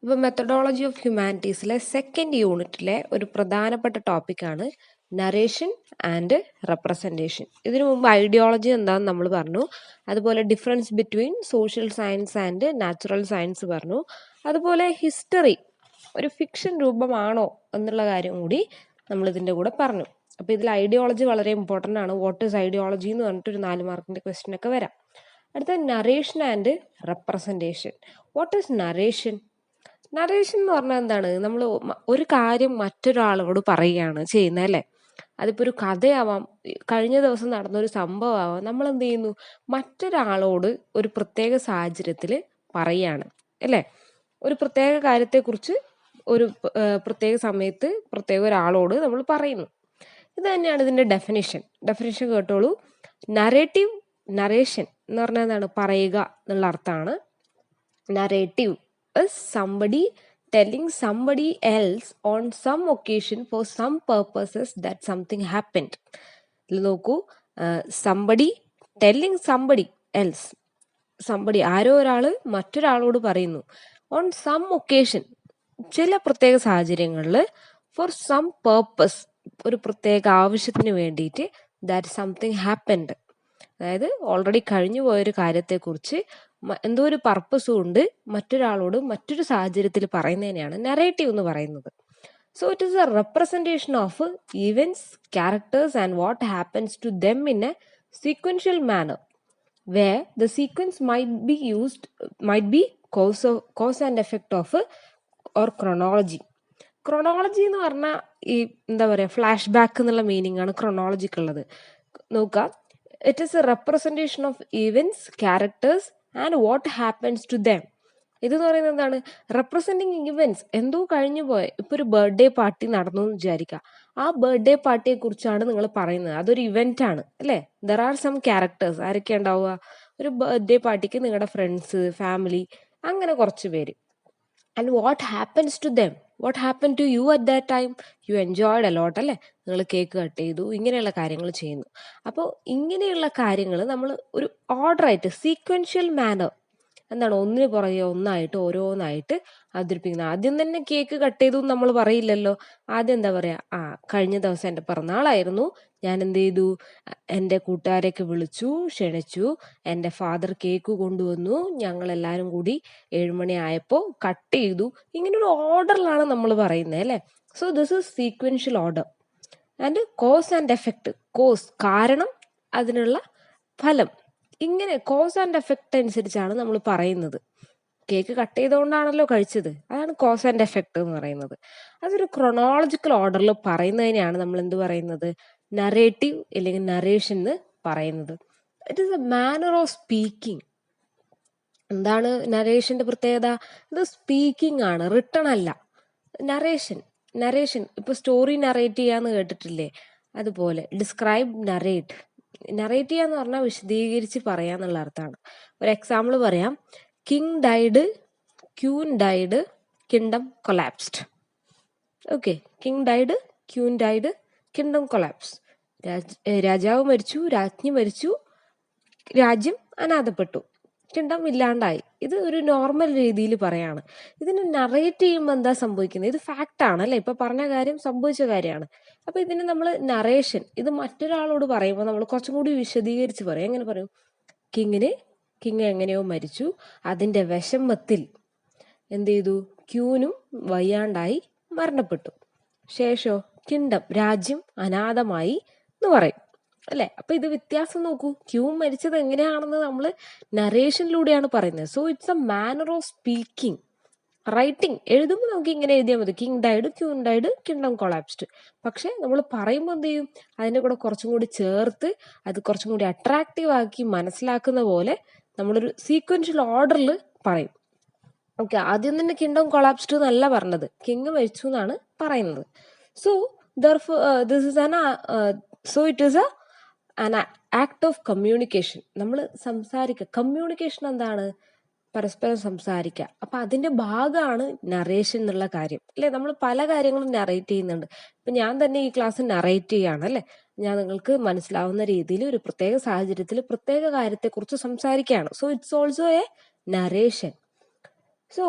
ഇപ്പോൾ methodology of ഹ്യൂമാനിറ്റീസിലെ second യൂണിറ്റിലെ ഒരു പ്രധാനപ്പെട്ട ടോപ്പിക്കാണ് നറേഷൻ ആൻഡ് റെപ്രസെൻറ്റേഷൻ. ഇതിനു മുമ്പ് ഐഡിയോളജി എന്താണെന്ന് നമ്മൾ പറഞ്ഞു, അതുപോലെ difference between social science and natural science പറഞ്ഞു, അതുപോലെ ഹിസ്റ്ററി ഒരു ഫിക്ഷൻ രൂപമാണോ എന്നുള്ള കാര്യം കൂടി നമ്മൾ ഇതിൻ്റെ കൂടെ പറഞ്ഞു. അപ്പോൾ ഇതിൽ ഐഡിയോളജി വളരെ ഇമ്പോർട്ടൻ്റ് ആണ്. വാട്ട് ഈസ് ഐഡിയോളജി എന്ന് പറഞ്ഞിട്ട് ഒരു 4 മാർക്കിൻ്റെ ക്വസ്റ്റ്യൻ ഒക്കെ വരാം. അടുത്ത narration and representation. What is narration? Narration എന്ന് പറഞ്ഞാൽ എന്താണ്? നമ്മൾ ഒരു കാര്യം മറ്റൊരാളോട് പറയുകയാണ് ചെയ്യുന്നത്, അല്ലേ? അതിപ്പോൾ ഒരു കഥയാവാം, കഴിഞ്ഞ ദിവസം നടന്നൊരു സംഭവമാവാം. നമ്മൾ എന്ത് ചെയ്യുന്നു? മറ്റൊരാളോട് ഒരു പ്രത്യേക സാഹചര്യത്തിൽ പറയുകയാണ്, അല്ലേ? ഒരു പ്രത്യേക കാര്യത്തെക്കുറിച്ച് ഒരു പ്രത്യേക സമയത്ത് പ്രത്യേക ഒരാളോട് നമ്മൾ പറയുന്നു. ഇത് തന്നെയാണ് ഇതിൻ്റെ ഡെഫിനിഷൻ. ഡെഫിനിഷൻ കേട്ടോളൂ. നറേറ്റീവ്, നറേഷൻ എന്ന് പറഞ്ഞാൽ എന്താണ്? പറയുക എന്നുള്ള അർത്ഥമാണ്. Narrative is somebody telling somebody else on some occasion for some purposes that something happened. ഇതിൽ നോക്കൂ, somebody telling somebody else, somebody ആരോ ഒരാൾ മറ്റൊരാളോട് പറയുന്നു, on some occasion ചില പ്രത്യേക സാഹചര്യങ്ങളിൽ, for some purpose ഒരു പ്രത്യേക ആവശ്യത്തിന് വേണ്ടിയിട്ട്, that something happened, അതായത് ഓൾറെഡി കഴിഞ്ഞു പോയൊരു കാര്യത്തെക്കുറിച്ച് എന്തോ ഒരു പർപ്പസ് കൊണ്ട് മറ്റൊരാളോട് മറ്റൊരു സാഹചര്യത്തിൽ പറയുന്നതിനെയാണ് നറേറ്റീവ് എന്ന് പറയുന്നത്. So it is a representation of events, characters and what happens to them in a sequential manner where the sequence might be cause and effect of or chronology. Chronology എന്ന് പറഞ്ഞാൽ ഈ എന്താ പറയുക, ഫ്ലാഷ് ബാക്ക് എന്നുള്ള meaning ആണ് ക്രൊണോളജിക്കുള്ളത്. നോക്കാം, it is a representation of events, characters and what happens to them. ഇതെന്ന് പറയുന്നത് എന്താണ്? റെപ്രസെൻറ്റിങ് ഇവൻറ്റ്സ്, എന്തോ കഴിഞ്ഞു പോയ, ഇപ്പോൾ ഒരു ബർത്ത്ഡേ പാർട്ടി നടന്നു എന്ന് വിചാരിക്കുക. ആ ബർത്ത്ഡേ പാർട്ടിയെ കുറിച്ചാണ് നിങ്ങൾ പറയുന്നത്. അതൊരു ഇവന്റ് ആണ്, അല്ലേ? There are some characters. ആരൊക്കെ ഉണ്ടാവുക? ഒരു ബർത്ത്ഡേ പാർട്ടിക്ക് നിങ്ങളുടെ ഫ്രണ്ട്സ്, ഫാമിലി, അങ്ങനെ കുറച്ച് പേര്. And what happens to them, what happen to you at that time? You enjoyed a lot, അല്ലേ? നിങ്ങൾ കേക്ക് കട്ട് ചെയ്തു, ഇങ്ങനെയുള്ള കാര്യങ്ങൾ ചെയ്യുന്നു. അപ്പോൾ ഇങ്ങനെയുള്ള കാര്യങ്ങൾ നമ്മൾ ഒരു ഓർഡറായിട്ട്, സീക്വൻഷ്യൽ മാനർ, എന്താണ്, ഒന്നിന് പുറകെ ഒന്നായിട്ട് ഓരോന്നായിട്ട് അവതരിപ്പിക്കുന്നത്. ആദ്യം തന്നെ കേക്ക് കട്ട് ചെയ്തു നമ്മൾ പറയില്ലല്ലോ. ആദ്യം എന്താ പറയുക? കഴിഞ്ഞ ദിവസം എൻ്റെ പിറന്നാളായിരുന്നു, ഞാൻ എന്ത് ചെയ്തു, എൻ്റെ കൂട്ടുകാരെയൊക്കെ വിളിച്ചു, ക്ഷണിച്ചു, എൻ്റെ ഫാദർ കേക്ക് കൊണ്ടുവന്നു, ഞങ്ങളെല്ലാവരും കൂടി 7 മണി ആയപ്പോൾ കട്ട് ചെയ്തു. ഇങ്ങനെ ഒരു ഓർഡറിലാണ് നമ്മൾ പറയുന്നത്, അല്ലേ? So this is sequential order. And cause and effect. Cause കാരണം, അതിനുള്ള ഫലം, ഇങ്ങനെ കോസ് ആൻഡ് എഫക്റ്റ് അനുസരിച്ചാണ് നമ്മൾ പറയുന്നത്. കേക്ക് കട്ട് ചെയ്തുകൊണ്ടാണല്ലോ കഴിച്ചത്, അതാണ് കോസ് ആൻഡ് എഫക്റ്റ് എന്ന് പറയുന്നത്. അതൊരു ക്രൊണോളജിക്കൽ ഓർഡറിൽ പറയുന്നതിനെയാണ് നമ്മൾ എന്ത് പറയുന്നത്? നറേറ്റീവ് അല്ലെങ്കിൽ നറേഷൻ എന്ന് പറയുന്നത്. It is a manner of speaking. എന്താണ് നറേഷന്റെ പ്രത്യേകത? ഇത് സ്പീക്കിംഗ് ആണ്, റിട്ടൺ അല്ല. നറേഷൻ ഇപ്പൊ സ്റ്റോറി നറേറ്റ് ചെയ്യാന്ന് കേട്ടിട്ടില്ലേ? അതുപോലെ ഡിസ്ക്രൈബ്, നറേറ്റ് ചെയ്യാന്ന് പറഞ്ഞാൽ വിശദീകരിച്ച് പറയാന്നുള്ള അർത്ഥമാണ്. ഒരു എക്സാമ്പിൾ പറയാം. King died, queen died, kingdom collapsed. Okay, king died, queen died, kingdom collapse. രാജാവ് മരിച്ചു, രാജ്ഞി മരിച്ചു, രാജ്യം അനാഥപ്പെട്ടു, കിങ്ഡം ഇല്ലാണ്ടായി. ഇത് ഒരു നോർമൽ രീതിയിൽ പറയാണ്. ഇതിന് നറേറ്റ് ചെയ്യുമ്പോൾ എന്താ സംഭവിക്കുന്നത്? ഇത് ഫാക്റ്റ് ആണ്, അല്ലെ? ഇപ്പൊ പറഞ്ഞ കാര്യം സംഭവിച്ച കാര്യമാണ്. അപ്പൊ ഇതിന് നമ്മൾ നറേഷൻ, ഇത് മറ്റൊരാളോട് പറയുമ്പോൾ നമ്മൾ കുറച്ചും കൂടി വിശദീകരിച്ച് പറയും. എങ്ങനെ പറയും? കിങ് എങ്ങനെയോ മരിച്ചു, അതിന്റെ വിഷമത്തിൽ എന്ത് ചെയ്തു? ക്യൂനും വയ്യാണ്ടായി മരണപ്പെട്ടു. ശേഷോ കിങ്ഡം, രാജ്യം അനാഥമായി എന്ന് പറയും, അല്ലെ? അപ്പൊ ഇത് വ്യത്യാസം നോക്കൂ. ക്യൂ മരിച്ചത് എങ്ങനെയാണെന്ന് നമ്മൾ നറേഷനിലൂടെയാണ് പറയുന്നത്. So it's a manner of speaking. Writing, എഴുതുമ്പോൾ നമുക്ക് ഇങ്ങനെ എഴുതിയാൽ മതി, king died, queen died, kingdom collapsed. പക്ഷെ നമ്മൾ പറയുമ്പോൾ എന്ത് ചെയ്യും? അതിൻ്റെ കൂടെ കുറച്ചും കൂടി ചേർത്ത് അത് കുറച്ചും കൂടി അട്രാക്റ്റീവ് ആക്കി മനസ്സിലാക്കുന്ന പോലെ നമ്മളൊരു സീക്വൻഷ്യൽ ഓർഡറിൽ പറയും. ഓക്കെ, ആദ്യം തന്നെ കിങ്ഡം കൊളാപ്സ്ഡ് എന്നല്ല പറഞ്ഞത്, കിങ് മരിച്ചു എന്നാണ് പറയുന്നത്. So this is so it is an act of communication. നമ്മൾ സംസാരിക്കുക, കമ്മ്യൂണിക്കേഷൻ എന്താണ്? പരസ്പരം സംസാരിക്കുക. അപ്പൊ അതിന്റെ ഭാഗമാണ് നറേഷൻ എന്നുള്ള കാര്യം, അല്ലെ? നമ്മൾ പല കാര്യങ്ങളും നറേറ്റ് ചെയ്യുന്നുണ്ട്. ഇപ്പൊ ഞാൻ തന്നെ ഈ ക്ലാസ് നറേറ്റ് ചെയ്യാണ്, അല്ലെ? ഞാൻ നിങ്ങൾക്ക് മനസ്സിലാവുന്ന രീതിയിൽ ഒരു പ്രത്യേക സാഹചര്യത്തിൽ പ്രത്യേക കാര്യത്തെക്കുറിച്ച് സംസാരിക്കുകയാണ്. So it's also a narration. So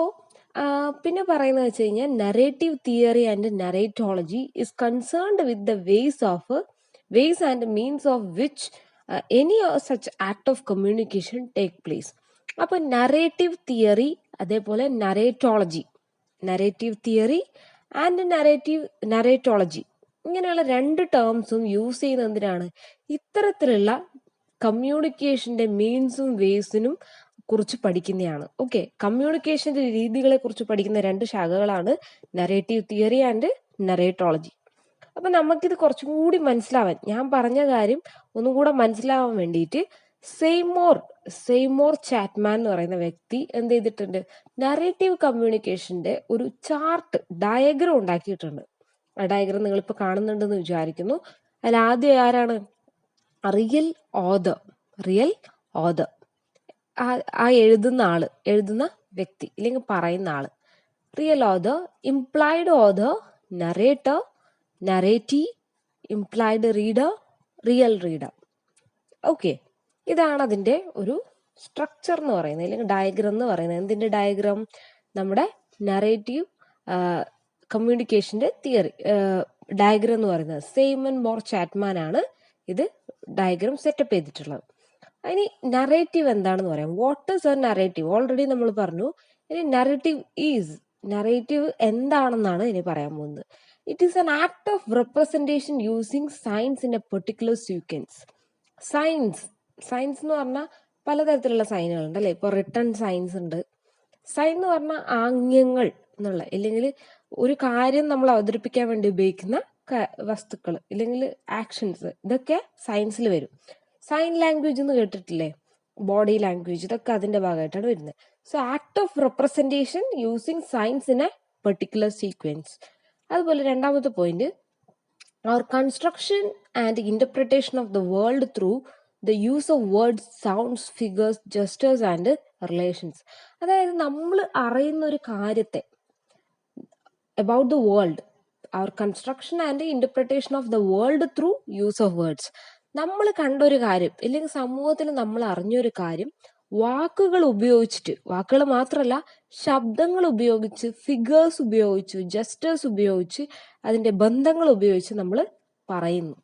പിന്നെ പറയുന്നത് വെച്ച് കഴിഞ്ഞാൽ narrative theory and narratology is concerned with the ways and means of which any such act of communication take place. അപ്പൊ നറേറ്റീവ് തിയറി അതേപോലെ നറേറ്റീവ് തിയറി ആൻഡ് നറേറ്റോളജി ഇങ്ങനെയുള്ള രണ്ട് ടേംസും use ചെയ്യുന്നത് എന്തിനാണ്? ഇത്തരത്തിലുള്ള കമ്മ്യൂണിക്കേഷന്റെ മീൻസും വേസിനും കുറിച്ച് പഠിക്കുന്നതാണ്. ഓക്കെ, കമ്മ്യൂണിക്കേഷന്റെ രീതികളെ കുറിച്ച് പഠിക്കുന്ന രണ്ട് ശാഖകളാണ് നറേറ്റീവ് തിയറി ആൻഡ് നറേറ്റോളജി. അപ്പൊ നമുക്കിത് കുറച്ചും കൂടി മനസ്സിലാവാൻ, ഞാൻ പറഞ്ഞ കാര്യം ഒന്നും കൂടെ മനസ്സിലാവാൻ വേണ്ടിയിട്ട് സെയ്മോർ ചാറ്റ്മാൻ എന്ന് പറയുന്ന വ്യക്തി എന്ത് ചെയ്തിട്ടുണ്ട്? നറേറ്റീവ് കമ്മ്യൂണിക്കേഷന്റെ ഒരു ഡയഗ്രം ഉണ്ടാക്കിയിട്ടുണ്ട്. ആ ഡയഗ്രം നിങ്ങളിപ്പോൾ കാണുന്നുണ്ടെന്ന് വിചാരിക്കുന്നു. അതിൽ ആദ്യം ആരാണ്? റിയൽ ഓതർ, ആ എഴുതുന്ന വ്യക്തി അല്ലെങ്കിൽ പറയുന്ന ആള്. Real author, implied author, narrator, narrative, implied reader, real reader. Okay, ഇതാണ് അതിന്റെ ഒരു സ്ട്രക്ചർ എന്ന് പറയുന്നത്, അല്ലെങ്കിൽ ഡയഗ്രം എന്ന് പറയുന്നത്. എന്തിന്റെ ഡയഗ്രം? നമ്മുടെ നറേറ്റീവ് കമ്മ്യൂണിക്കേഷന്റെ തിയറി ഡയഗ്രം എന്ന് പറയുന്നത്. സെയ്മോർ ചാറ്റ്മാൻ ആണ് ഇത് ഡയഗ്രം സെറ്റപ്പ് ചെയ്തിട്ടുള്ളത്. ഇനി നറേറ്റീവ് എന്താണെന്ന് പറയാം. What is a narrative? Already നമ്മൾ പറഞ്ഞു. ഇനി നറേറ്റീവ് എന്താണെന്നാണ് ഇനി പറയാൻ പോകുന്നത്. It is an act of representation using signs in a particular sequence. Signs എന്ന് പറഞ്ഞാൽ പലതരത്തിലുള്ള സൈനുകളുണ്ട് അല്ലെ. ഇപ്പൊ റിട്ടൺ സൈൻസ് ഉണ്ട്. സൈൻ എന്ന് പറഞ്ഞാൽ ആംഗ്യങ്ങൾ എന്നുള്ള, അല്ലെങ്കിൽ ഒരു കാര്യം നമ്മൾ അവതരിപ്പിക്കാൻ വേണ്ടി ഉപയോഗിക്കുന്ന വസ്തുക്കൾ അല്ലെങ്കിൽ ആക്ഷൻസ്, ഇതൊക്കെ സയൻസിൽ വരും. സൈൻ ലാംഗ്വേജ് എന്ന് കേട്ടിട്ടില്ലേ? ബോഡി ലാംഗ്വേജ്, ഇതൊക്കെ അതിന്റെ ഭാഗമായിട്ടാണ് വരുന്നത്. So act of representation using signs in a particular sequence. അതുപോലെ രണ്ടാമത്തെ point, our construction and interpretation of the world through the use of words, sounds, figures, gestures and relations. അതായത് നമ്മൾ അറിയുന്ന ഒരു കാര്യത്തെ, about the world, our construction and interpretation of the world through use of words. നമ്മൾ കണ്ടൊരു കാര്യം അല്ലെങ്കിൽ സമൂഹത്തിൽ നമ്മൾ അറിഞ്ഞൊരു കാര്യം വാക്കുകൾ മാത്രമല്ല ശബ്ദങ്ങൾ ഉപയോഗിച്ച്, ഫിഗേഴ്സ് ഉപയോഗിച്ച്, ജസ്റ്റേഴ്സ് ഉപയോഗിച്ച്, അതിന്റെ ബന്ധങ്ങൾ ഉപയോഗിച്ച് നമ്മൾ പറയുന്നു.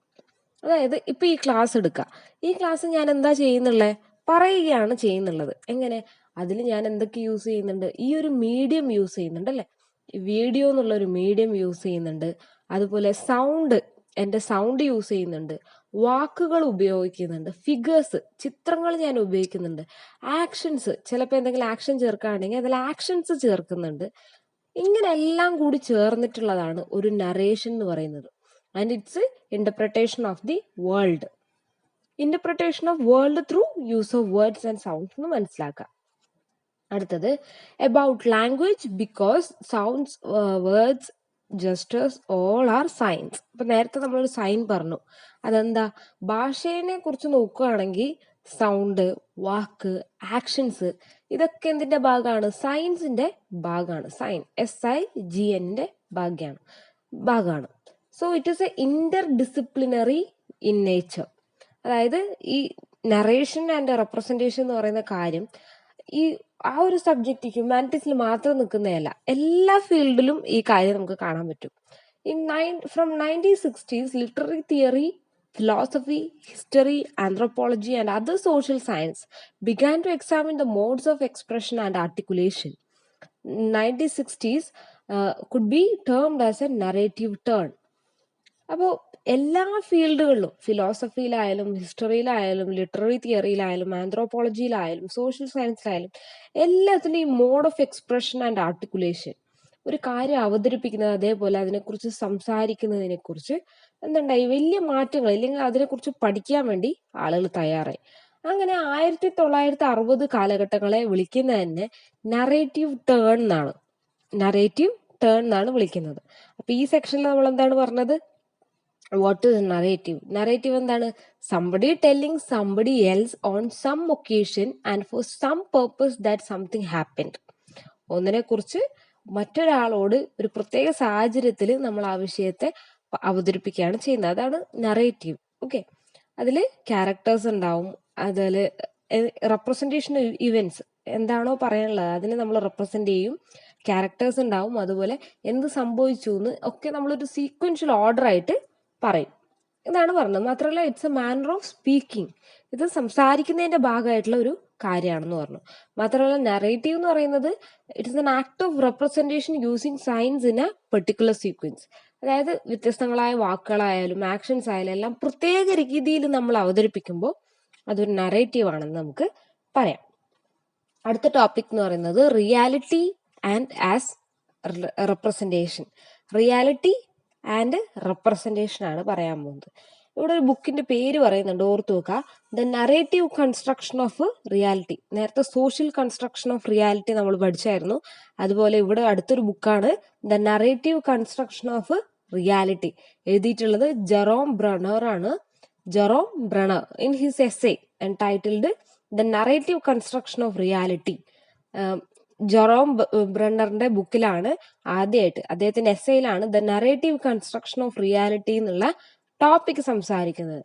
അതായത് ഇപ്പൊ ഈ ക്ലാസ് എടുക്കുക. ഈ ക്ലാസ് ഞാൻ എന്താ ചെയ്യുന്നുള്ളത്? പറയുകയാണ് ചെയ്യുന്നുള്ളത്. എങ്ങനെ? അതിൽ ഞാൻ എന്തൊക്കെ യൂസ് ചെയ്യുന്നുണ്ട്? ഈ ഒരു മീഡിയം യൂസ് ചെയ്യുന്നുണ്ട് അല്ലെ. വീഡിയോ എന്നുള്ള ഒരു മീഡിയം യൂസ് ചെയ്യുന്നുണ്ട്. അതുപോലെ എന്റെ സൗണ്ട് യൂസ് ചെയ്യുന്നുണ്ട്. വാക്കുകൾ ഉപയോഗിക്കുന്നുണ്ട്. ഫിഗേഴ്സ്, ചിത്രങ്ങൾ ഞാൻ ഉപയോഗിക്കുന്നുണ്ട്. ആക്ഷൻസ്, ചിലപ്പോൾ എന്തെങ്കിലും ആക്ഷൻ ചേർക്കുകയാണെങ്കിൽ അതിൽ ആക്ഷൻസ് ചേർക്കുന്നുണ്ട്. ഇങ്ങനെ എല്ലാം കൂടി ചേർന്നിട്ടുള്ളതാണ് ഒരു നറേഷൻ എന്ന് പറയുന്നത്. And it's interpretation of the world. Interpretation of world through use of words and sounds എന്ന് മനസ്സിലാക്കാം. അടുത്തത് about language, because sounds, words, gestures all are signs. ഇപ്പൊ നേരത്തെ നമ്മളൊരു സൈൻ പറഞ്ഞു. അതെന്താ? ഭാഷയെ കുറിച്ച് നോക്കുകയാണെങ്കിൽ സൗണ്ട്, വാക്ക്, ആക്ഷൻസ്, ഇതൊക്കെ എന്തിന്റെ ഭാഗമാണ്? സയൻസിന്റെ ഭാഗമാണ്. സൈൻ, SIGNന്റെ ഭാഗമാണ്. So it is A Inter disciplinary in nature. അതായത് ഈ നറേഷൻ ആൻഡ് റെപ്രസെന്റേഷൻ എന്ന് പറയുന്ന കാര്യം ഈ ആ ഒരു സബ്ജക്റ്റ് ഹ്യൂമാനിറ്റീസിൽ മാത്രം നിൽക്കുന്നതല്ല, എല്ലാ ഫീൽഡിലും ഈ കാര്യം നമുക്ക് കാണാൻ പറ്റും. From 1960s, literary theory, philosophy, history, anthropology and other social science began to examine the modes of expression and articulation. 1960s could be termed as a narrative turn. അപ്പോൾ എല്ലാ ഫീൽഡുകളിലും, ഫിലോസഫിയിലായാലും, ഹിസ്റ്ററിയിലായാലും, ലിറ്റററി തിയറിയിലായാലും, ആന്ത്രോപോളജിയിലായാലും, സോഷ്യൽ സയൻസിലായാലും എല്ലാത്തിലും ഈ mode of expression and articulation, ഒരു കാര്യം അവതരിപ്പിക്കുന്നത്, അതേപോലെ അതിനെക്കുറിച്ച് സംസാരിക്കുന്നതിനെ കുറിച്ച് എന്തുണ്ടായി? വലിയ മാറ്റങ്ങൾ, ഇല്ലെങ്കിൽ അതിനെക്കുറിച്ച് പഠിക്കാൻ വേണ്ടി ആളുകൾ തയ്യാറായി. അങ്ങനെ 1960 കാലഘട്ടങ്ങളെ വിളിക്കുന്നത് തന്നെ നറേറ്റീവ് ടേൺ എന്നാണ് വിളിക്കുന്നത്. അപ്പൊ ഈ സെക്ഷനിൽ നമ്മൾ എന്താണ് പറഞ്ഞത്? What is narrative? നറേറ്റീവ് എന്താണ്? Somebody telling somebody else on some occasion and for some purpose that something happened. ഒന്നിനെ കുറിച്ച് മറ്റൊരാളോട് ഒരു പ്രത്യേക സാഹചര്യത്തിൽ നമ്മൾ ആ വിഷയത്തെ അവതരിപ്പിക്കുകയാണ് ചെയ്യുന്നത്. അതാണ് നറേറ്റീവ്. ഓക്കെ, അതിൽ ക്യാരക്ടേഴ്സ് ഉണ്ടാവും. അതിൽ റെപ്രസെന്റേഷൻ ഇവന്റ്സ്, എന്താണോ പറയാനുള്ളത് അതിനെ നമ്മൾ റെപ്രസെന്റ് ചെയ്യും. ക്യാരക്ടേഴ്സ് ഉണ്ടാവും, അതുപോലെ എന്ത് സംഭവിച്ചു എന്ന് ഒക്കെ നമ്മളൊരു സീക്വൻഷ്യൽ ഓർഡർ ആയിട്ട് പറയും. ഇതാണ് പറഞ്ഞത്. മാത്രമല്ല it's a manner of speaking, ഇത് സംസാരിക്കുന്നതിന്റെ ഭാഗമായിട്ടുള്ള ഒരു കാര്യമാണെന്ന് പറഞ്ഞു. മാത്രമല്ല നറേറ്റീവ് എന്ന് പറയുന്നത് it's an act of representation using signs in a particular sequence. അതായത് വ്യത്യസ്തങ്ങളായ വാക്കുകളായാലും ആക്ഷൻസ് ആയാലും എല്ലാം പ്രത്യേക രീതിയിൽ നമ്മൾ അവതരിപ്പിക്കുമ്പോൾ അതൊരു നറേറ്റീവ് ആണെന്ന് നമുക്ക് പറയാം. അടുത്ത ടോപ്പിക് എന്ന് പറയുന്നത് reality and as representation. Reality and representation ആണ് പറയാൻ പോകുന്നത്. ഇവിടെ ഒരു ബുക്കിന്റെ പേര് പറയുന്നുണ്ട്, ഓർത്തു നോക്കുക, the narrative construction of reality. നേരത്തെ സോഷ്യൽ കൺസ്ട്രക്ഷൻ ഓഫ് റിയാലിറ്റി നമ്മൾ പഠിച്ചായിരുന്നു. അതുപോലെ ഇവിടെ അടുത്തൊരു ബുക്കാണ് the narrative construction of reality. എഴുതിയിട്ടുള്ളത് ജെറോം ബ്രണർ ആണ്. Jerome Bruner in his essay entitled the narrative construction of reality. Jerome ബ്രണറിന്റെ ബുക്കിലാണ് ആദ്യമായിട്ട്, അദ്ദേഹത്തിന്റെ എസ്സേയിലാണ് the narrative construction of reality എന്നുള്ള ടോപ്പിക് സംസാരിക്കുന്നത്.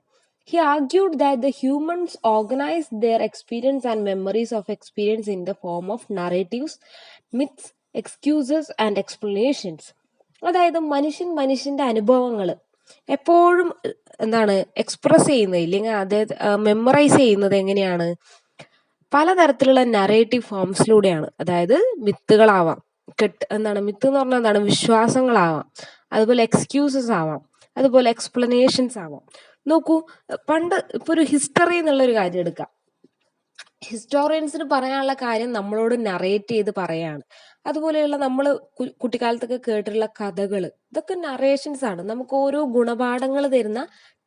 He argued that the humans organize their experience and memories of experience in the form of narratives, myths, excuses and explanations. അതായത് മനുഷ്യന്റെ അനുഭവങ്ങൾ എപ്പോഴും എന്താണ് എക്സ്പ്രസ് ചെയ്യുന്നത്, ഇല്ലെങ്കിൽ അദ്ദേഹം മെമ്മറൈസ് ചെയ്യുന്നത് എങ്ങനെയാണ്? പലതരത്തിലുള്ള നറേറ്റീവ് ഫോംസിലൂടെയാണ്. അതായത് മിത്തുകളാവാം, മിത്ത് എന്ന് പറഞ്ഞാൽ എന്താണ്, വിശ്വാസങ്ങളാവാം, അതുപോലെ എക്സ്ക്യൂസസ് ആവാം, അതുപോലെ എക്സ്പ്ലനേഷൻസ് ആവാം. നോക്കൂ, പണ്ട് ഇപ്പൊ ഒരു ഹിസ്റ്ററി എന്നുള്ള ഒരു കാര്യം എടുക്കാം. ഹിസ്റ്റോറിയൻസിന് പറയാനുള്ള കാര്യം നമ്മളോട് നറേറ്റ് ചെയ്ത് പറയാണ്. അതുപോലെയുള്ള നമ്മൾ കുട്ടിക്കാലത്തൊക്കെ കേട്ടിട്ടുള്ള കഥകൾ, ഇതൊക്കെ നറേഷൻസ് ആണ്, നമുക്ക് ഓരോ ഗുണപാഠങ്ങൾ തരുന്ന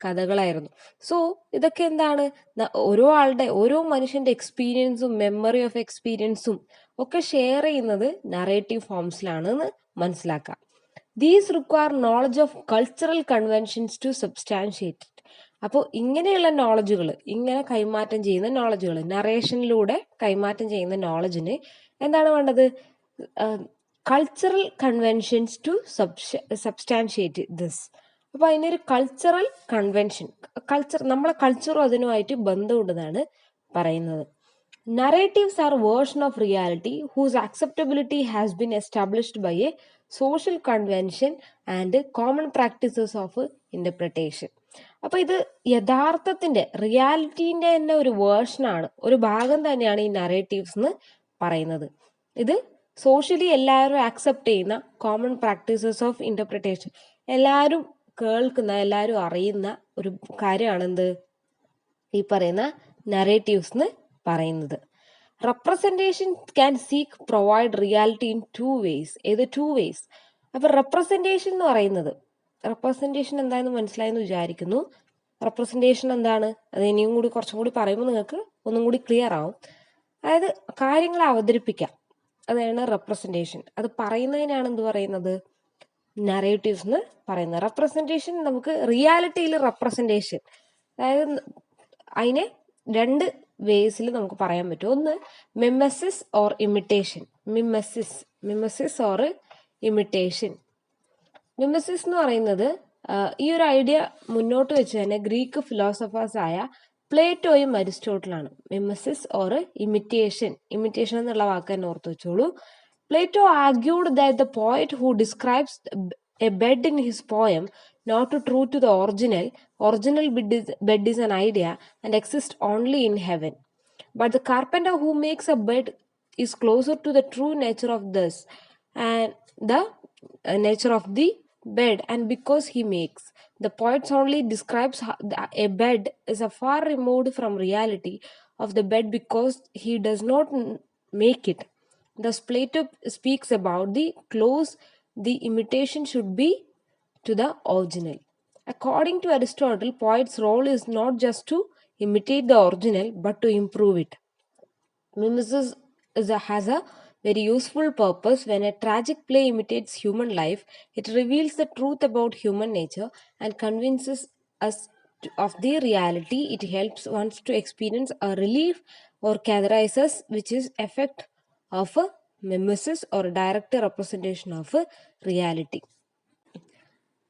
കഥകളായിരുന്നു. സോ ഇതൊക്കെ എന്താണ്, ഓരോ മനുഷ്യന്റെ എക്സ്പീരിയൻസും മെമ്മറി ഓഫ് എക്സ്പീരിയൻസും ഒക്കെ ഷെയർ ചെയ്യുന്നത് നറേറ്റീവ് ഫോംസിലാണ് എന്ന് മനസ്സിലാക്കാം. These require knowledge of cultural conventions to substantiate. അപ്പോൾ ഇങ്ങനെയുള്ള നോളജുകൾ, ഇങ്ങനെ കൈമാറ്റം ചെയ്യുന്ന നോളജുകൾ, നറേഷനിലൂടെ കൈമാറ്റം ചെയ്യുന്ന നോളജിന് എന്താണ് വേണ്ടത്? Cultural conventions to substantiate this. അപ്പൊ അതിനൊരു കൾച്ചറൽ കൺവെൻഷൻ, നമ്മളെ കൾച്ചറും അതിനുമായിട്ട് ബന്ധമുണ്ടെന്നാണ് പറയുന്നത്. Narratives are a version of reality whose acceptability has been established by a social convention and common practices of interpretation. അപ്പൊ ഇത് യഥാർത്ഥത്തിന്റെ റിയാലിറ്റീന്റെ തന്നെ ഒരു വേർഷനാണ്, ഒരു ഭാഗം തന്നെയാണ് ഈ നറേറ്റീവ്സ് എന്ന് പറയുന്നത്. ഇത് സോഷ്യലി എല്ലാവരും ആക്സെപ്റ്റ് ചെയ്യുന്ന കോമൺ പ്രാക്ടീസസ് ഓഫ് ഇന്റർപ്രിട്ടേഷൻ, എല്ലാവരും കേൾക്കുന്ന, എല്ലാവരും അറിയുന്ന ഒരു കാര്യമാണ് എന്ത്, ഈ പറയുന്ന നറേറ്റീവ്സ് എന്ന് പറയുന്നത്. Representation can seek provide reality in two ways. ഏത് ടു വേസ്? അപ്പൊ റെപ്രസെന്റേഷൻ എന്ന് പറയുന്നത്, റെപ്രസെന്റേഷൻ എന്താണെന്ന് മനസ്സിലായെന്ന് വിചാരിക്കുന്നു. റെപ്രസെന്റേഷൻ എന്താണ്, അത് ഇനിയും കൂടി കുറച്ചും കൂടി പറയുമ്പോൾ നിങ്ങൾക്ക് ഒന്നും കൂടി ക്ലിയർ ആവും. അതായത് കാര്യങ്ങളെ അവതരിപ്പിക്കാം, അതാണ് റെപ്രസെന്റേഷൻ. അത് പറയുന്നതിനാണ് എന്ത് പറയുന്നത്, നറേറ്റീവ്സ് എന്ന് പറയുന്നത്. റെപ്രസെന്റേഷൻ നമുക്ക് റിയാലിറ്റിയിൽ റെപ്രസെന്റേഷൻ, അതായത് അതിനെ രണ്ട് വേസിൽ നമുക്ക് പറയാൻ പറ്റും. ഒന്ന് mimesis or imitation. Mimesis or imitation. Mimesis എന്ന് പറയുന്നത് ഈ ഒരു ഐഡിയ മുന്നോട്ട് വെച്ച് തന്നെ ഗ്രീക്ക് ഫിലോസഫേഴ്സ് ആയ പ്ലേറ്റോയും അരിസ്റ്റോട്ടിലാണ്. മിമെസിസ് ഓർ ഇമിറ്റേഷൻ. ഇമിറ്റേഷൻ എന്നുള്ള വാക്ക് തന്നെ ഓർത്ത് വെച്ചോളൂ. Plato argued that the poet who describes a bed in his poem not true to the original bed is an idea and exists only in heaven. But the carpenter who makes a bed is closer to the true nature of this and the nature of the bed, and because he makes. The poet only describes a bed is a far removed from reality of the bed because he does not make it. Thus Plato speaks about the close the imitation should be to the original. According to Aristotle, poet's role is not just to imitate the original but to improve it. Mimesis has a very useful purpose. When a tragic play imitates human life, it reveals the truth about human nature and convinces us of the reality. It helps one to experience a relief or catharsis, which is effect of a mimesis or direct representation of a reality.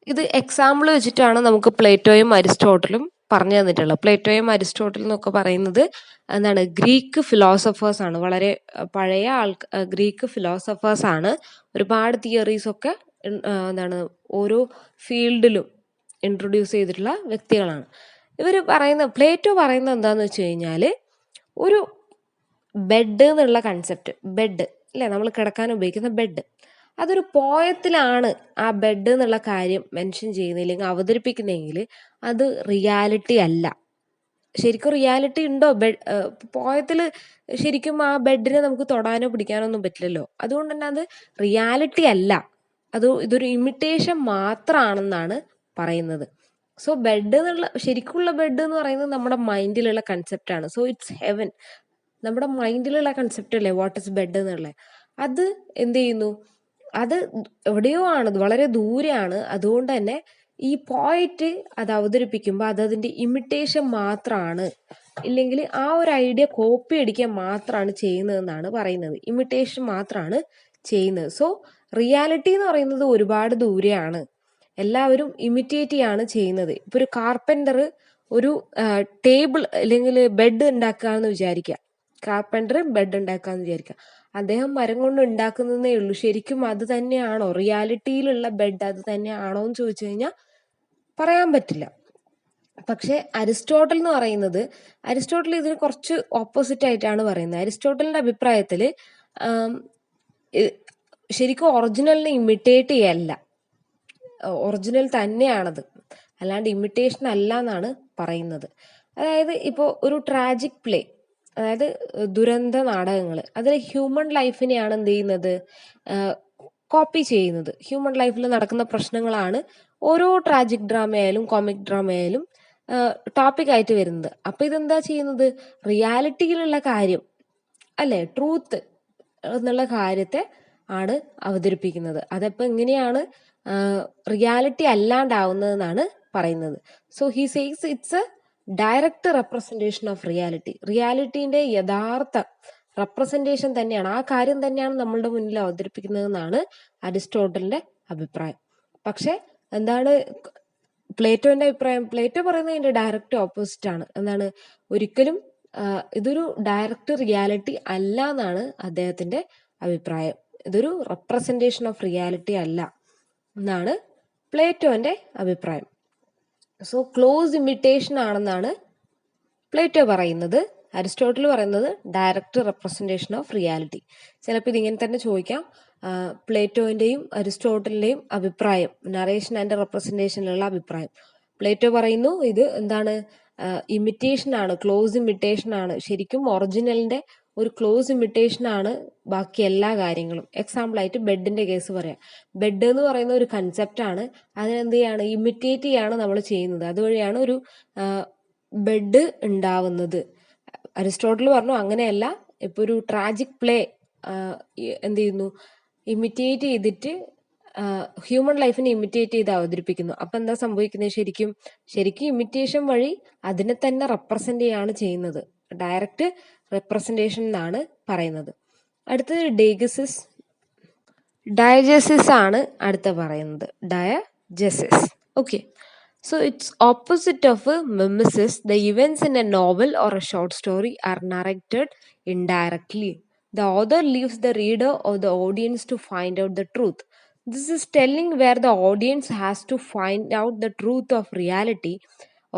ഇത് example വെച്ചിട്ടാണ് നമുക്ക് പ്ലേറ്റോയും അരിസ്റ്റോട്ടലും പറഞ്ഞു തന്നിട്ടുള്ളത്. പ്ലേറ്റോയും Aristotle എന്നൊക്കെ പറയുന്നത് എന്താണ്, Greek philosophers ആണ്. വളരെ പഴയ ഗ്രീക്ക് ഫിലോസഫേഴ്സ് ആണ്. ഒരുപാട് തിയറീസ് ഒക്കെ എന്താണ് ഓരോ ഫീൽഡിലും ഇൻട്രൊഡ്യൂസ് ചെയ്തിട്ടുള്ള വ്യക്തികളാണ്. പ്ലേറ്റോ പറയുന്നത് എന്താന്ന് വെച്ച് കഴിഞ്ഞാൽ, ഒരു ബെഡ് എന്നുള്ള കൺസെപ്റ്റ്, ബെഡ് അല്ലേ, നമ്മൾ കിടക്കാൻ ഉപയോഗിക്കുന്ന ബെഡ്, അതൊരു പോയത്തിലാണ് ആ ബെഡ് എന്നുള്ള കാര്യം മെൻഷൻ ചെയ്യുന്നില്ലെങ്കിൽ അവതരിപ്പിക്കുന്നെങ്കിൽ അത് റിയാലിറ്റി അല്ല. ശരിക്കും റിയാലിറ്റി ഉണ്ടോ? പോയത്തിൽ ശരിക്കും ആ ബെഡിനെ നമുക്ക് തൊടാനോ പിടിക്കാനോ ഒന്നും പറ്റില്ലല്ലോ. അതുകൊണ്ട് തന്നെ അത് റിയാലിറ്റി അല്ല, ഇതൊരു ഇമിറ്റേഷൻ മാത്രമാണെന്നാണ് പറയുന്നത്. സോ ബെഡ് എന്നുള്ള ശരിക്കുള്ള ബെഡ് എന്ന് പറയുന്നത് നമ്മുടെ മൈൻഡിലുള്ള കൺസെപ്റ്റാണ്. So it's heaven. നമ്മുടെ മൈൻഡിലുള്ള കൺസെപ്റ്റ് അല്ലേ വാട്ട് ഇസ് ബെഡ് എന്നുള്ളത്. അത് എന്ത് ചെയ്യുന്നു, അത് എവിടെയോ ആണ്, വളരെ ദൂരെയാണ്. അതുകൊണ്ട് തന്നെ ഈ പോയിറ്റ് അത് അവതരിപ്പിക്കുമ്പോൾ അതിന്റെ ഇമിറ്റേഷൻ മാത്രമാണ്, ഇല്ലെങ്കിൽ ആ ഒരു ഐഡിയ കോപ്പി അടിക്കാൻ മാത്രമാണ് ചെയ്യുന്നതെന്നാണ് പറയുന്നത്. ഇമിറ്റേഷൻ മാത്രമാണ് ചെയ്യുന്നത്. സോ റിയാലിറ്റി എന്ന് പറയുന്നത് ഒരുപാട് ദൂരെയാണ്. എല്ലാവരും ഇമിറ്റേറ്റ് ചെയ്യാണ് ചെയ്യുന്നത്. ഇപ്പൊ ഒരു കാർപ്പൻ്റർ ഒരു ടേബിൾ അല്ലെങ്കിൽ ബെഡ് ഉണ്ടാക്കാന്ന് വിചാരിക്കുക. കാർപ്പൻ്റർ ബെഡ് ഉണ്ടാക്കാന്ന് വിചാരിക്കുക. അദ്ദേഹം മരം കൊണ്ട് ഉണ്ടാക്കുന്നതേ ഉള്ളൂ. ശരിക്കും അത് തന്നെയാണോ, റിയാലിറ്റിയിലുള്ള ബെഡ് അത് തന്നെയാണോ എന്ന് ചോദിച്ചു കഴിഞ്ഞാൽ പറയാൻ പറ്റില്ല. പക്ഷെ അരിസ്റ്റോട്ടൽ എന്ന് പറയുന്നത്, അരിസ്റ്റോട്ടൽ ഇതിന് കുറച്ച് ഓപ്പോസിറ്റ് ആയിട്ടാണ് പറയുന്നത്. അരിസ്റ്റോട്ടലിന്റെ അഭിപ്രായത്തിൽ ശരിക്കും ഒറിജിനലിനെ ഇമിറ്റേറ്റ് ചെയ്യല്ല, ഒറിജിനൽ തന്നെയാണത്, അല്ലാണ്ട് ഇമിറ്റേഷൻ അല്ല എന്നാണ് പറയുന്നത്. അതായത് ഇപ്പോൾ ഒരു ട്രാജിക് പ്ലേ, അതായത് ദുരന്ത നാടകങ്ങൾ, അതിൽ ഹ്യൂമൻ ലൈഫിനെയാണ് എന്ത് ചെയ്യുന്നത്, കോപ്പി ചെയ്യുന്നത്. ഹ്യൂമൻ ലൈഫിൽ നടക്കുന്ന പ്രശ്നങ്ങളാണ് ഓരോ ട്രാജിക് ഡ്രാമ ആയാലും കോമിക് ഡ്രാമ ആയാലും ടോപ്പിക് ആയിട്ട് വരുന്നത്. അപ്പൊ ഇതെന്താ ചെയ്യുന്നത്, റിയാലിറ്റിയിലുള്ള കാര്യം അല്ലെ, ട്രൂത്ത് എന്നുള്ള കാര്യത്തെ ആണ് അവതരിപ്പിക്കുന്നത്. അതപ്പോ എങ്ങനെയാണ് റിയാലിറ്റി അല്ലാണ്ടാവുന്നതെന്നാണ് പറയുന്നത്. So he says it's a direct representation of reality. റിയാലിറ്റിന്റെ യഥാർത്ഥ റെപ്രസെന്റേഷൻ തന്നെയാണ്, ആ കാര്യം തന്നെയാണ് നമ്മളുടെ മുന്നിൽ അവതരിപ്പിക്കുന്നതെന്നാണ് അരിസ്റ്റോട്ടലിന്റെ അഭിപ്രായം. പക്ഷെ എന്താണ് പ്ലേറ്റോന്റെ അഭിപ്രായം? പ്ലേറ്റോ പറയുന്നത് ഇതിന്റെ ഡയറക്റ്റ് ഓപ്പോസിറ്റ് ആണ്. എന്താണ്, ഒരിക്കലും ഇതൊരു ഡയറക്റ്റ് റിയാലിറ്റി അല്ല എന്നാണ് അദ്ദേഹത്തിന്റെ അഭിപ്രായം. ഇതൊരു റെപ്രസെന്റേഷൻ ഓഫ് റിയാലിറ്റി അല്ല എന്നാണ് പ്ലേറ്റോന്റെ അഭിപ്രായം. സോ ക്ലോസ് ഇമിറ്റേഷൻ ആണെന്നാണ് പ്ലേറ്റോ പറയുന്നത്. അരിസ്റ്റോട്ടിൽ പറയുന്നത് ഡയറക്റ്റ് റെപ്രസെന്റേഷൻ ഓഫ് റിയാലിറ്റി. ചിലപ്പോൾ ഇതിങ്ങനെ തന്നെ ചോദിക്കാം, പ്ലേറ്റോന്റെയും അരിസ്റ്റോട്ടലിന്റെയും അഭിപ്രായം, നറേഷൻ ആൻഡ് റെപ്രസെന്റേഷനിലുള്ള അഭിപ്രായം. പ്ലേറ്റോ പറയുന്നു ഇത് എന്താണ്, ഇമിറ്റേഷൻ ആണ്, ക്ലോസ് ഇമിറ്റേഷൻ ആണ്, ശരിക്കും ഒറിജിനലിന്റെ ഒരു ക്ലോസ് ഇമിറ്റേഷൻ ആണ് ബാക്കി എല്ലാ കാര്യങ്ങളും. എക്സാമ്പിൾ ആയിട്ട് ബെഡിന്റെ കേസ് പറയാം. ബെഡ് എന്ന് പറയുന്ന ഒരു കൺസെപ്റ്റ് ആണ്, അതിനെന്ത് ചെയ്യാണ്, ഇമിറ്റേറ്റ് ചെയ്യാണ് നമ്മൾ ചെയ്യുന്നത്. അതുവഴിയാണ് ഒരു ബെഡ് ഉണ്ടാവുന്നത്. അരിസ്റ്റോട്ടിൽ പറഞ്ഞു അങ്ങനെയല്ല, ഇപ്പൊ ഒരു ട്രാജിക് പ്ലേ എന്ത് ചെയ്യുന്നു, ഇമിറ്റേറ്റ് ചെയ്തിട്ട് ഹ്യൂമൻ ലൈഫിനെ ഇമിറ്റേറ്റ് ചെയ്ത് അവതരിപ്പിക്കുന്നു. അപ്പൊ എന്താ സംഭവിക്കുന്നത്, ശരിക്കും ഇമിറ്റേഷൻ വഴി അതിനെ തന്നെ റെപ്രസെന്റ് ചെയ്യാണ് ചെയ്യുന്നത്. ഡയറക്റ്റ് റെപ്രസെന്റേഷൻ എന്നാണ് പറയുന്നത്. അടുത്തത് ഡയജസിസ് ആണ് അടുത്ത പറയുന്നത്. Diegesis. Okay, so it's opposite of a mimesis. The events in a novel or a short story are narrated indirectly. The author leaves the reader or the audience to find out the truth. This is telling where the audience has to find out the truth of reality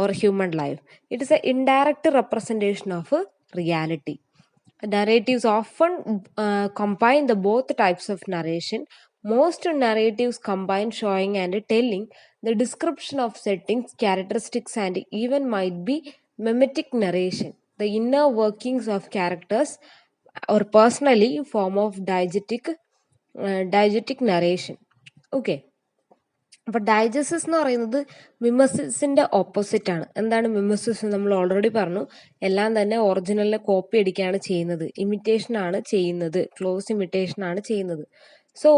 or human life. It is an indirect representation of a reality. Narratives often combine the both types of narration. Most narratives combine showing and telling, the description of settings, characteristics, and even might be mimetic narration, the inner workings of characters, or personally form of diegetic narration. Okay. അപ്പൊ ഡൈജസിസ് എന്ന് പറയുന്നത് മിമസിസിന്റെ opposite ആണ്. എന്താണ് മിമസിസ്? നമ്മൾ already പറഞ്ഞു, എല്ലാം തന്നെ ഒറിജിനലിനെ copy അടിക്കുകയാണ് ചെയ്യുന്നത്, ഇമിറ്റേഷൻ ആണ് ചെയ്യുന്നത്, ക്ലോസ് ഇമിറ്റേഷൻ ആണ് ചെയ്യുന്നത്. സോ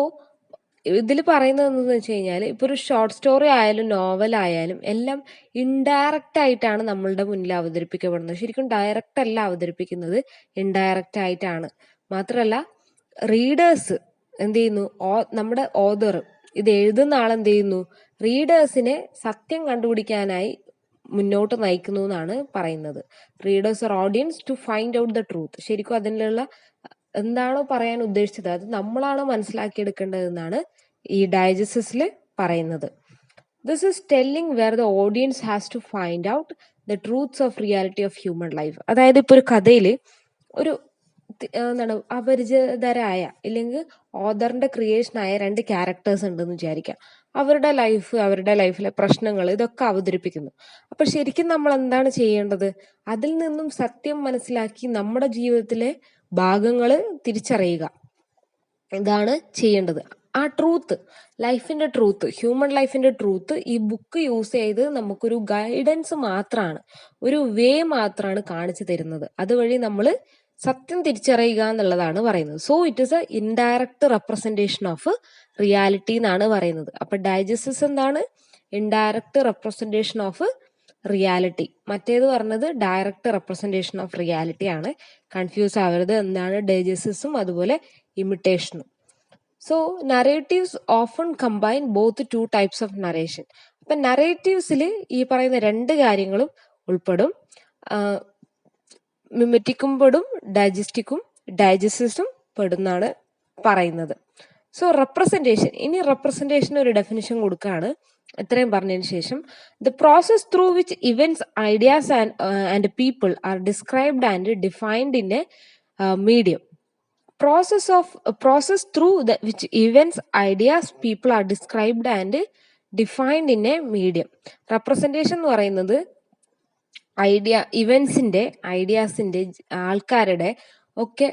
ഇതിൽ പറയുന്നത് എന്താണെന്ന് വെച്ച് കഴിഞ്ഞാൽ, ഇപ്പൊ ഒരു ഷോർട്ട് സ്റ്റോറി ആയാലും നോവൽ ആയാലും എല്ലാം ഇൻഡയറക്റ്റ് ആയിട്ടാണ് നമ്മളുടെ മുന്നിൽ അവതരിപ്പിക്കപ്പെടുന്നത്. ശരിക്കും ഡയറക്റ്റ് അല്ല അവതരിപ്പിക്കുന്നത്, ഇൻഡയറക്റ്റ് ആയിട്ടാണ്. മാത്രമല്ല റീഡേഴ്സ് എന്ത് ചെയ്യുന്നു, നമ്മുടെ ഓതർ ഇത് എഴുതുന്ന ആളെന്ത് ചെയ്യുന്നു, റീഡേഴ്സിനെ സത്യം കണ്ടുപിടിക്കാനായി മുന്നോട്ട് നയിക്കുന്നു എന്നാണ് പറയുന്നത്. Readers or audience to find out the truth. ശരിക്കും അതിലുള്ള എന്താണോ പറയാൻ ഉദ്ദേശിച്ചത് അത് നമ്മളാണ് മനസ്സിലാക്കിയെടുക്കേണ്ടത് എന്നാണ് ഈ ഡൈജസ്റ്റസിൽ പറയുന്നത്. This is telling where the audience has to find out the truths of reality of human life. അതായത് ഇപ്പോൾ ഒരു കഥയിൽ ഒരു എന്താണ് അപരിചിതരായ ഇല്ലെങ്കിൽ ഓദറിന്റെ ക്രിയേഷനായ രണ്ട് ക്യാരക്ടേഴ്സ് ഉണ്ടെന്ന് വിചാരിക്കാം. അവരുടെ ലൈഫിലെ പ്രശ്നങ്ങൾ ഇതൊക്കെ അവതരിപ്പിക്കുന്നു. അപ്പൊ ശരിക്കും നമ്മൾ എന്താണ് ചെയ്യേണ്ടത്? അതിൽ നിന്നും സത്യം മനസ്സിലാക്കി നമ്മുടെ ജീവിതത്തിലെ ഭാഗങ്ങൾ തിരിച്ചറിയുക, ഇതാണ് ചെയ്യേണ്ടത്. ആ ട്രൂത്ത്, ഹ്യൂമൻ ലൈഫിന്റെ ട്രൂത്ത് ഈ ബുക്ക് യൂസ് ചെയ്ത് നമുക്കൊരു ഗൈഡൻസ് മാത്രമാണ്, ഒരു വേ മാത്രമാണ് കാണിച്ചു തരുന്നത്. അതുവഴി നമ്മൾ സത്യം തിരിച്ചറിയുക എന്നുള്ളതാണ് പറയുന്നത്. So it is a indirect representation of reality എന്നാണ് പറയുന്നത്. അപ്പൊ ഡൈജസ്റ്റസ് എന്താണ്? Indirect representation of reality. മറ്റേത് പറഞ്ഞത് ഡയറക്റ്റ് റെപ്രസെന്റേഷൻ ഓഫ് റിയാലിറ്റി ആണ്. കൺഫ്യൂസ് ആവരുത്. എന്താണ് ഡൈജസ്റ്റസും അതുപോലെ ഇമിറ്റേഷനും. So narratives often combine both two types of narration. അപ്പൊ നറേറ്റീവ്സിൽ ഈ പറയുന്ന രണ്ട് കാര്യങ്ങളും ഉൾപ്പെടും. മിമറ്റിക്കും പെടും, ഡൈജസ്റ്റസും പെടുന്നാണ് പറയുന്നത്. സോ റെപ്രസെന്റേഷൻ, ഇനി റെപ്രസെന്റേഷൻ ഒരു ഡെഫിനിഷൻ കൊടുക്കുകയാണ്. ഇത്രയും പറഞ്ഞതിന് ശേഷം, the process through which events, ideas and people are described and defined in A medium. Process through which events, ideas, people are described and defined in a medium. Representation എന്ന് പറയുന്നത് ഇവന്റ്സിന്റെ, ഐഡിയാസിന്റെ, ആൾക്കാരുടെ ഒക്കെ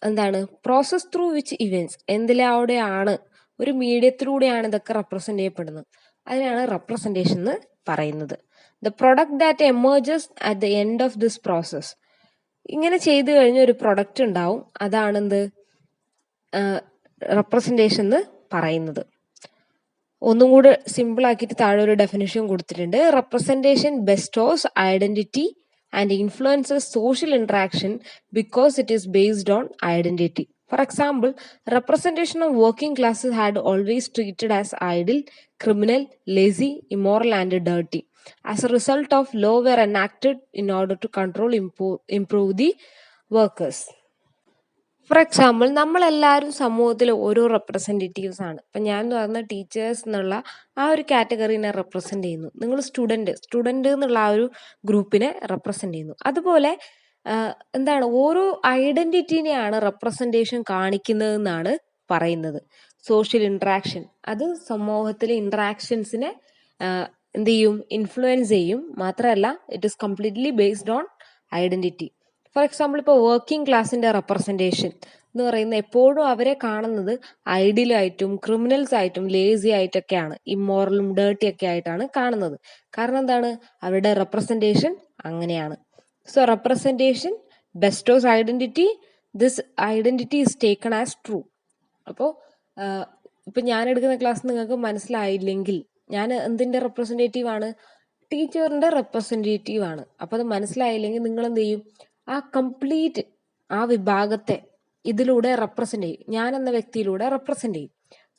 എന്താണ് പ്രോസസ് ത്രൂ വിച്ച് ഇവന്റ്സ്, എന്തിലൂടെയാണ്, ഒരു മീഡിയത്തിലൂടെയാണ് ഇതൊക്കെ represent ചെയ്യപ്പെടുന്നത്. അതിനാണ് representation എന്ന് പറയുന്നത്. The product that emerges at the end of this process. ഇങ്ങനെ ചെയ്തു കഴിഞ്ഞ ഒരു പ്രൊഡക്റ്റ് ഉണ്ടാവും, അതാണെന്ത് റെപ്രസെന്റേഷൻ എന്ന് പറയുന്നത്. ഒന്നും കൂടെ സിമ്പിൾ ആക്കിയിട്ട് താഴെ ഒരു ഡെഫിനിഷൻ കൊടുത്തിട്ടുണ്ട്. Representation bestows identity and influences social interaction because it is based on identity. For example, representation of working classes had always treated as idle, criminal, lazy, immoral and dirty. As a result of law were enacted in order to control, improve the workers. For example, നമ്മളെല്ലാവരും സമൂഹത്തിൽ ഓരോ representatives ആണ്. ഇപ്പം ഞാൻ എന്ന് പറഞ്ഞ teachers എന്നുള്ള ആ ഒരു കാറ്റഗറീനെ റെപ്രസെൻ്റ് ചെയ്യുന്നു. നിങ്ങൾ സ്റ്റുഡൻറ്റ് എന്നുള്ള ആ ഒരു ഗ്രൂപ്പിനെ റെപ്രസെൻ്റ് ചെയ്യുന്നു. അതുപോലെ എന്താണ്, ഓരോ ഐഡൻറ്റിറ്റിനെയാണ് റെപ്രസെൻറ്റേഷൻ കാണിക്കുന്നതെന്നാണ് പറയുന്നത്. സോഷ്യൽ ഇൻട്രാക്ഷൻ, അത് സമൂഹത്തിലെ ഇൻട്രാക്ഷൻസിനെ എന്ത് ചെയ്യും, ഇൻഫ്ലുവൻസ് ചെയ്യും. മാത്രമല്ല it is completely based on identity. For example, ഇപ്പോൾ വർക്കിംഗ് ക്ലാസിന്റെ റെപ്രസെൻറ്റേഷൻ എന്ന് പറയുന്നത് എപ്പോഴും അവരെ കാണുന്നത് ഐഡിയലായിട്ടും ക്രിമിനൽസ് ആയിട്ടും ലേസി ആയിട്ടൊക്കെയാണ്, ഇമ്മോറലും ഡേർട്ടി ഒക്കെ ആയിട്ടാണ് കാണുന്നത്. കാരണം എന്താണ്, അവരുടെ റെപ്രസെൻറ്റേഷൻ അങ്ങനെയാണ്. So representation bestows identity, this identity is taken as true. അപ്പോൾ ഇപ്പം ഞാൻ എടുക്കുന്ന ക്ലാസ് നിങ്ങൾക്ക് മനസ്സിലായില്ലെങ്കിൽ ഞാൻ എന്തിൻ്റെ റെപ്രസെൻറ്റേറ്റീവ് ആണ്, ടീച്ചറിന്റെ റെപ്രസെൻറ്റേറ്റീവ് ആണ്. അപ്പോൾ അത് മനസ്സിലായില്ലെങ്കിൽ നിങ്ങൾ എന്ത് ചെയ്യും, ആ കംപ്ലീറ്റ് ആ വിഭാഗത്തെ ഇതിലൂടെ റെപ്രസെന്റ് ചെയ്യും, ഞാൻ എന്ന വ്യക്തിയിലൂടെ റെപ്രസെന്റ് ചെയ്യും.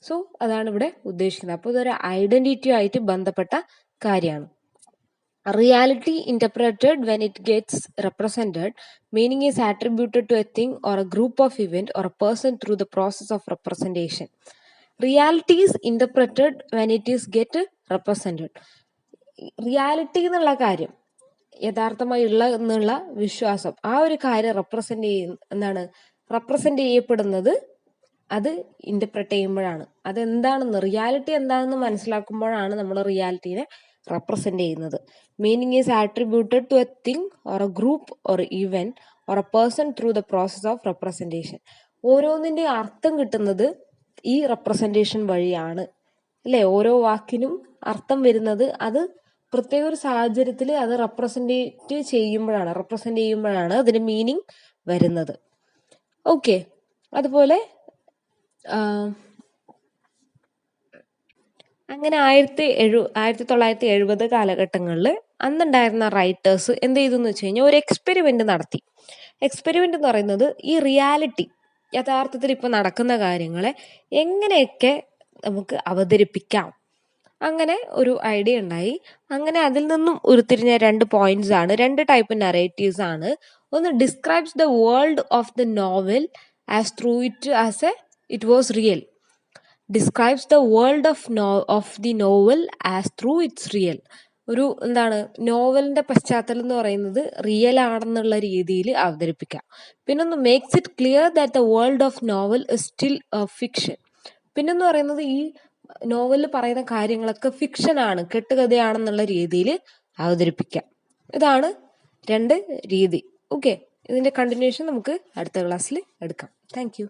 സോ അതാണ് ഇവിടെ ഉദ്ദേശിക്കുന്നത്. അപ്പോൾ ഇതൊരു ഐഡന്റിറ്റി ആയിട്ട് ബന്ധപ്പെട്ട കാര്യമാണ്. Reality interpreted when it gets represented, meaning is attributed to a thing or a group of event or a person through the process of representation. Reality is interpreted when it is get represented. Reality എന്നുള്ള കാര്യം, യഥാർത്ഥമായുള്ള എന്നുള്ള വിശ്വാസം, ആ ഒരു കാര്യം represent ചെയ്യപ്പെടുന്നത് അത് interpret ചെയ്യുമ്പോഴാണ്. അതെന്താണെന്ന്, റിയാലിറ്റി എന്താണെന്ന് മനസ്സിലാക്കുമ്പോഴാണ് നമ്മൾ റിയാലിറ്റീനെ റെപ്രസെന്റ് ചെയ്യുന്നത്. Meaning is attributed to a thing or a group or event or a person through the process of representation. ഓരോന്നിന്റെ അർത്ഥം കിട്ടുന്നത് ഈ റെപ്രസെന്റേഷൻ വഴിയാണ്, അല്ലെ? ഓരോ വാക്കിനും അർത്ഥം വരുന്നത് അത് പ്രത്യേക ഒരു സാഹചര്യത്തിൽ അത് റെപ്രസെന്റ് ചെയ്യുമ്പോഴാണ് അതിന് മീനിങ് വരുന്നത്. ഓക്കെ, അതുപോലെ അങ്ങനെ 1970 കാലഘട്ടങ്ങളിൽ അന്നുണ്ടായിരുന്ന റൈറ്റേഴ്സ് എന്ത് ചെയ്തു എന്ന് വെച്ച് കഴിഞ്ഞാൽ ഒരു എക്സ്പെരിമെന്റ് നടത്തി. എക്സ്പെരിമെന്റ് എന്ന് പറയുന്നത് ഈ റിയാലിറ്റി, യഥാർത്ഥത്തിൽ ഇപ്പൊ നടക്കുന്ന കാര്യങ്ങളെ എങ്ങനെയൊക്കെ നമുക്ക് അവതരിപ്പിക്കാം, അങ്ങനെ ഒരു ഐഡിയ ഉണ്ടായി. അങ്ങനെ അതിൽ നിന്നും ഉരുത്തിരിഞ്ഞ 2 പോയിന്റ്സ് ആണ്, 2 ടൈപ്പ് നറേറ്റീവ്സ് ആണ്. ഒന്ന് describes the world of the novel as through it was real. Describes the world of the novel as through it's real. ഒരു എന്താണ്, നോവലിന്റെ പശ്ചാത്തലം എന്ന് പറയുന്നത് റിയൽ ആണെന്നുള്ള രീതിയിൽ അവതരിപ്പിക്കാം. പിന്നൊന്ന് makes it clear that the world of novel is still fiction. പിന്നെന്ന് പറയുന്നത് ഈ നോവലിൽ പറയുന്ന കാര്യങ്ങളൊക്കെ ഫിക്ഷൻ ആണ്, കെട്ടുകഥയാണെന്നുള്ള രീതിയിൽ അവതരിപ്പിക്കാം. ഇതാണ് 2 രീതി. ഓക്കെ, ഇതിന്റെ കണ്ടിന്യൂഷൻ നമുക്ക് അടുത്ത ക്ലാസ്സിൽ എടുക്കാം. Thank you.